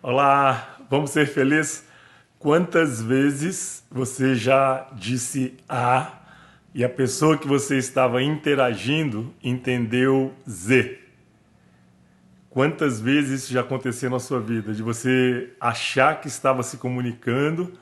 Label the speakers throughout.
Speaker 1: Olá, vamos ser felizes? Quantas vezes você já disse A e a pessoa que você estava interagindo entendeu Z? Quantas vezes isso já aconteceu na sua vida? De você achar que estava se comunicando,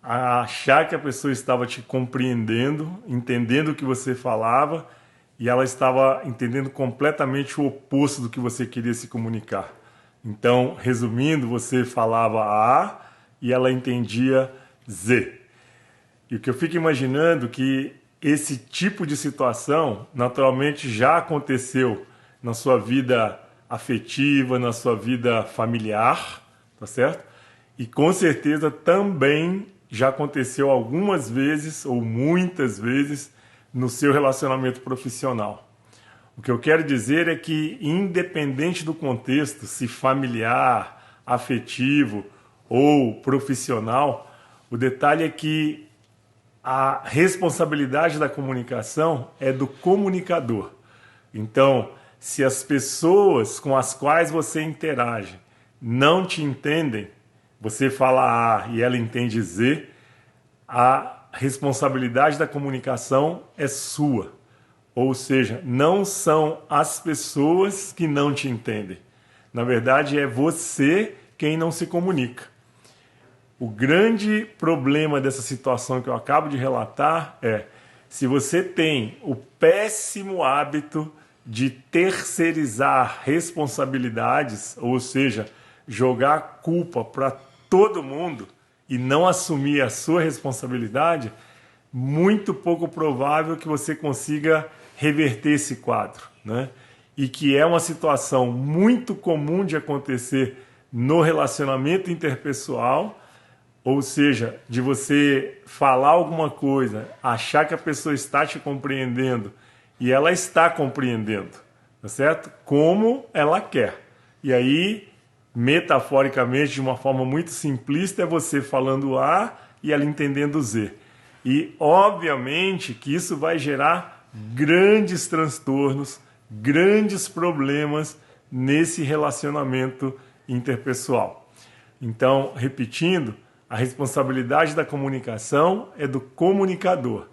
Speaker 1: achar que a pessoa estava te compreendendo, entendendo o que você falava, e ela estava entendendo completamente o oposto do que você queria se comunicar. Então, resumindo, você falava A e ela entendia Z. E o que eu fico imaginando que esse tipo de situação naturalmente já aconteceu na sua vida afetiva, na sua vida familiar, tá certo? E com certeza também já aconteceu algumas vezes ou muitas vezes no seu relacionamento profissional. O que eu quero dizer é que, independente do contexto, se familiar, afetivo ou profissional, o detalhe é que a responsabilidade da comunicação é do comunicador. Então, se as pessoas com as quais você interage não te entendem, você fala A e ela entende Z, a responsabilidade da comunicação é sua. Ou seja, não são as pessoas que não te entendem. Na verdade, é você quem não se comunica. O grande problema dessa situação que eu acabo de relatar é se você tem o péssimo hábito de terceirizar responsabilidades, ou seja, jogar culpa para todo mundo e não assumir a sua responsabilidade, muito pouco provável que você consiga reverter esse quadro, né? E que é uma situação muito comum de acontecer no relacionamento interpessoal, ou seja, de você falar alguma coisa, achar que a pessoa está te compreendendo e ela está compreendendo, tá certo? Como ela quer. E aí, metaforicamente, de uma forma muito simplista, é você falando A e ela entendendo Z. E, obviamente, que isso vai gerar grandes transtornos, grandes problemas nesse relacionamento interpessoal. Então, repetindo, a responsabilidade da comunicação é do comunicador.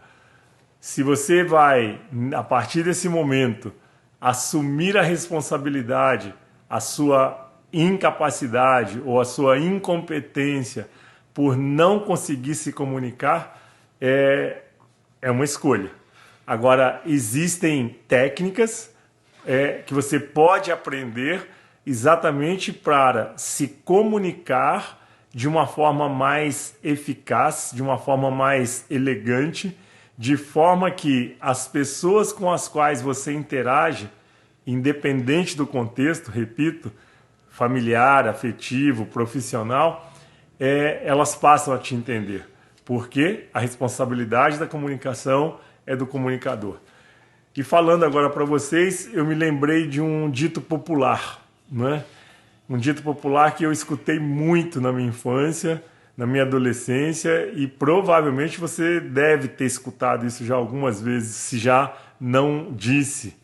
Speaker 1: Se você vai, a partir desse momento, assumir a responsabilidade, a sua incapacidade ou a sua incompetência por não conseguir se comunicar, é uma escolha. Agora, existem técnicas que você pode aprender exatamente para se comunicar de uma forma mais eficaz, de uma forma mais elegante, de forma que as pessoas com as quais você interage, independente do contexto, repito, familiar, afetivo, profissional, elas passam a te entender. Porque a responsabilidade da comunicação é do comunicador. E falando agora para vocês, eu me lembrei de um dito popular, não é? Um dito popular que eu escutei muito na minha infância, na minha adolescência, e provavelmente você deve ter escutado isso já algumas vezes, se já não disse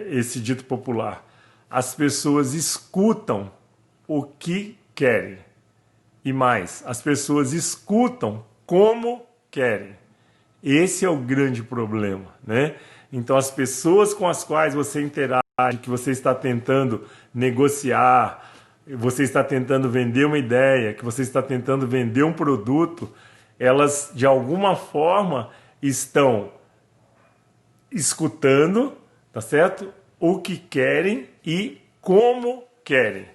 Speaker 1: esse dito popular. As pessoas escutam o que querem. E mais, as pessoas escutam como querem. Esse é o grande problema, né? Então, as pessoas com as quais você interage, que você está tentando negociar, você está tentando vender uma ideia, que você está tentando vender um produto, elas, de alguma forma, estão escutando, tá certo? O que querem e como querem.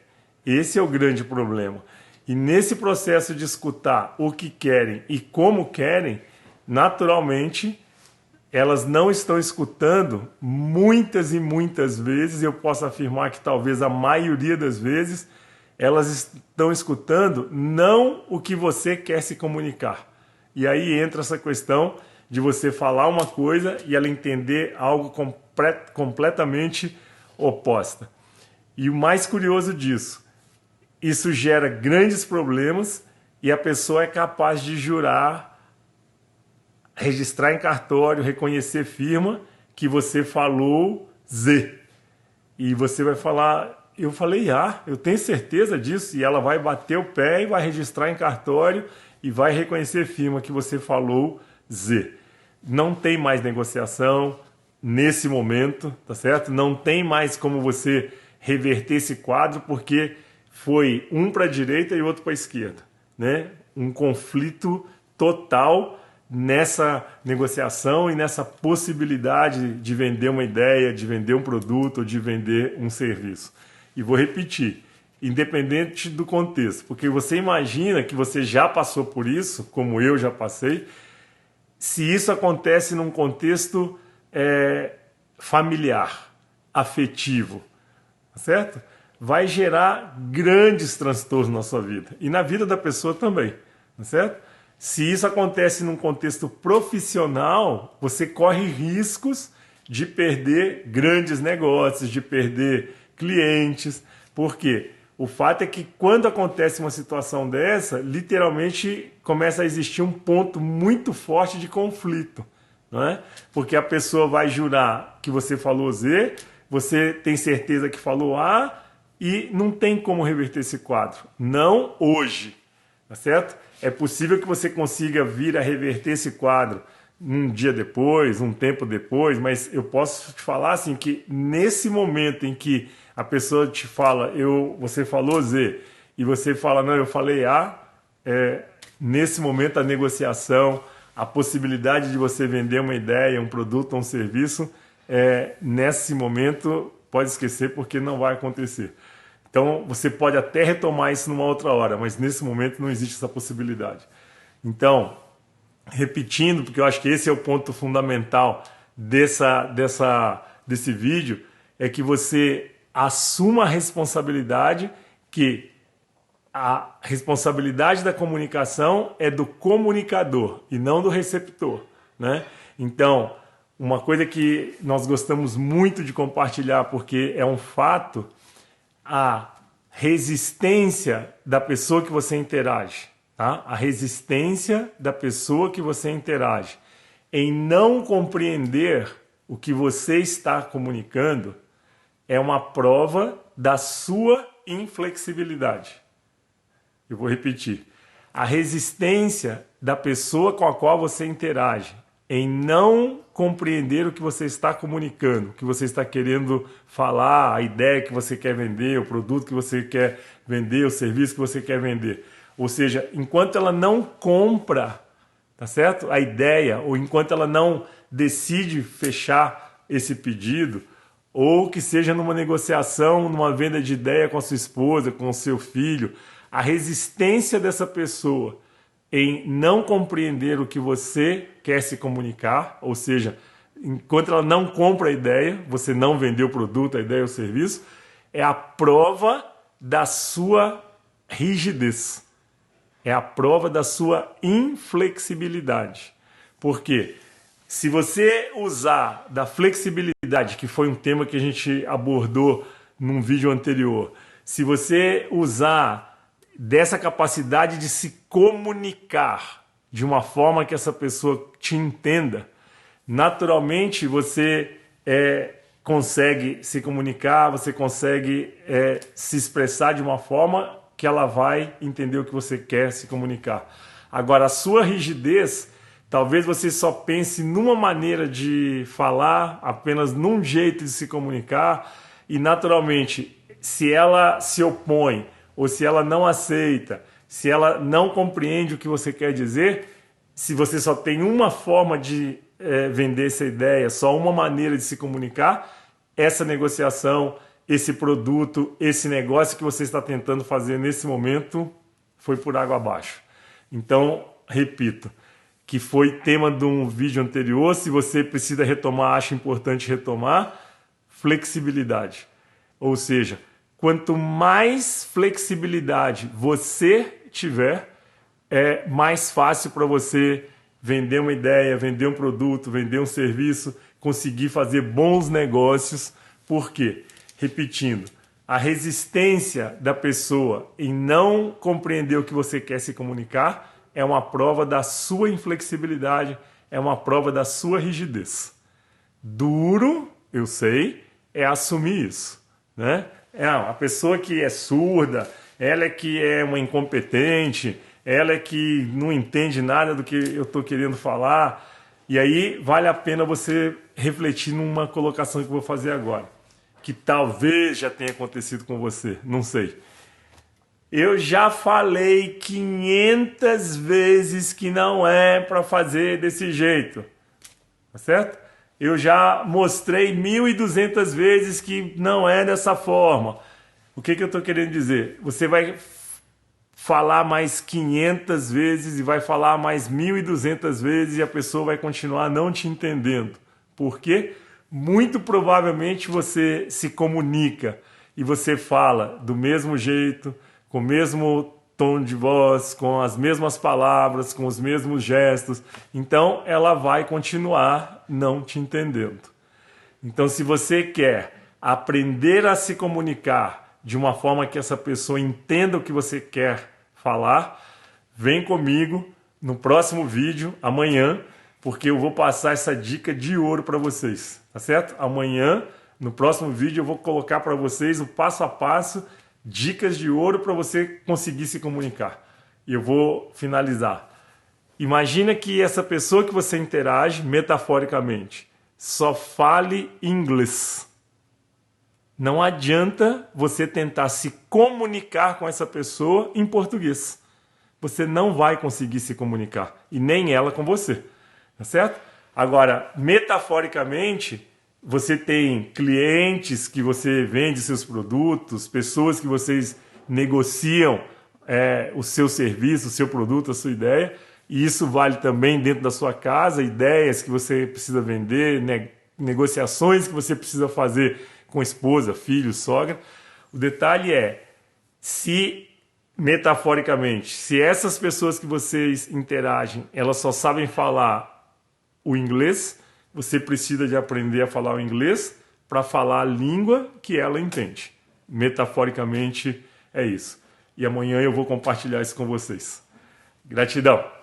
Speaker 1: Esse é o grande problema. E nesse processo de escutar o que querem e como querem, naturalmente, elas não estão escutando muitas e muitas vezes, eu posso afirmar que talvez a maioria das vezes, elas estão escutando não o que você quer se comunicar. E aí entra essa questão de você falar uma coisa e ela entender algo completamente oposta. E o mais curioso disso, isso gera grandes problemas e a pessoa é capaz de jurar, registrar em cartório, reconhecer firma que você falou Z. E você vai falar, eu falei eu tenho certeza disso, e ela vai bater o pé e vai registrar em cartório e vai reconhecer firma que você falou Z. Não tem mais negociação nesse momento, tá certo? Não tem mais como você reverter esse quadro, porque foi um para a direita e outro para a esquerda, né? Um conflito total nessa negociação e nessa possibilidade de vender uma ideia, de vender um produto ou de vender um serviço. E vou repetir, independente do contexto, porque você imagina que você já passou por isso, como eu já passei, se isso acontece num contexto familiar, afetivo, certo? Vai gerar grandes transtornos na sua vida e na vida da pessoa também, certo? Se isso acontece num contexto profissional, você corre riscos de perder grandes negócios, de perder clientes. Por quê? O fato é que quando acontece uma situação dessa, literalmente começa a existir um ponto muito forte de conflito, não é? Porque a pessoa vai jurar que você falou Z, você tem certeza que falou A e não tem como reverter esse quadro. Não hoje, tá certo? É possível que você consiga vir a reverter esse quadro um dia depois, um tempo depois, mas eu posso te falar assim que nesse momento em que a pessoa te fala, você falou Z, e você fala, não, eu falei A, nesse momento a negociação, a possibilidade de você vender uma ideia, um produto ou um serviço, nesse momento pode esquecer porque não vai acontecer. Então você pode até retomar isso numa outra hora, mas nesse momento não existe essa possibilidade. Então, repetindo, porque eu acho que esse é o ponto fundamental desse vídeo, é que você assuma a responsabilidade, que a responsabilidade da comunicação é do comunicador e não do receptor, né? Então, uma coisa que nós gostamos muito de compartilhar, porque é um fato, a resistência da pessoa que você interage, tá? A resistência da pessoa que você interage em não compreender o que você está comunicando é uma prova da sua inflexibilidade. Eu vou repetir. A resistência da pessoa com a qual você interage em não compreender o que você está comunicando, o que você está querendo falar, a ideia que você quer vender, o produto que você quer vender, o serviço que você quer vender. Ou seja, enquanto ela não compra, tá certo? A ideia, ou enquanto ela não decide fechar esse pedido, ou que seja numa negociação, numa venda de ideia com a sua esposa, com o seu filho, a resistência dessa pessoa em não compreender o que você quer se comunicar, ou seja, enquanto ela não compra a ideia, você não vendeu o produto, a ideia ou o serviço, é a prova da sua rigidez, é a prova da sua inflexibilidade. Por quê? Se você usar da flexibilidade, que foi um tema que a gente abordou num vídeo anterior, se você usar dessa capacidade de se comunicar de uma forma que essa pessoa te entenda, naturalmente você consegue se comunicar, você consegue se expressar de uma forma que ela vai entender o que você quer se comunicar. Agora, a sua rigidez, talvez você só pense numa maneira de falar, apenas num jeito de se comunicar, e naturalmente, se ela se opõe, ou se ela não aceita, se ela não compreende o que você quer dizer, se você só tem uma forma de vender essa ideia, só uma maneira de se comunicar, essa negociação, esse produto, esse negócio que você está tentando fazer nesse momento foi por água abaixo. Então, repito, que foi tema de um vídeo anterior, se você precisa retomar, acho importante retomar, flexibilidade. Ou seja, quanto mais flexibilidade você tiver, é mais fácil para você vender uma ideia, vender um produto, vender um serviço, conseguir fazer bons negócios. Por quê? Repetindo, a resistência da pessoa em não compreender o que você quer se comunicar é uma prova da sua inflexibilidade, é uma prova da sua rigidez. Duro, eu sei, é assumir isso, né? A pessoa que é surda, ela é que é uma incompetente, ela é que não entende nada do que eu estou querendo falar. E aí vale a pena você refletir numa colocação que eu vou fazer agora, que talvez já tenha acontecido com você, não sei. Eu já falei 500 vezes que não é para fazer desse jeito, tá certo? Eu já mostrei 1.200 vezes que não é dessa forma. O que eu estou querendo dizer? Você vai falar mais 500 vezes e vai falar mais 1.200 vezes e a pessoa vai continuar não te entendendo. Por quê? Muito provavelmente você se comunica e você fala do mesmo jeito, com o mesmo tom de voz, com as mesmas palavras, com os mesmos gestos. Então ela vai continuar não te entendendo. Então, se você quer aprender a se comunicar de uma forma que essa pessoa entenda o que você quer falar, vem comigo no próximo vídeo, amanhã, porque eu vou passar essa dica de ouro para vocês, tá certo? Amanhã, no próximo vídeo, eu vou colocar para vocês o passo a passo, dicas de ouro para você conseguir se comunicar. E eu vou finalizar. Imagina que essa pessoa que você interage, metaforicamente, só fale inglês. Não adianta você tentar se comunicar com essa pessoa em português. Você não vai conseguir se comunicar. E nem ela com você. Tá certo? Agora, metaforicamente, você tem clientes que você vende seus produtos, pessoas que vocês negociam o seu serviço, o seu produto, a sua ideia. E isso vale também dentro da sua casa, ideias que você precisa vender, negociações que você precisa fazer com esposa, filho, sogra. O detalhe é, se metaforicamente, se essas pessoas que vocês interagem, elas só sabem falar o inglês, você precisa de aprender a falar o inglês para falar a língua que ela entende. Metaforicamente é isso. E amanhã eu vou compartilhar isso com vocês. Gratidão!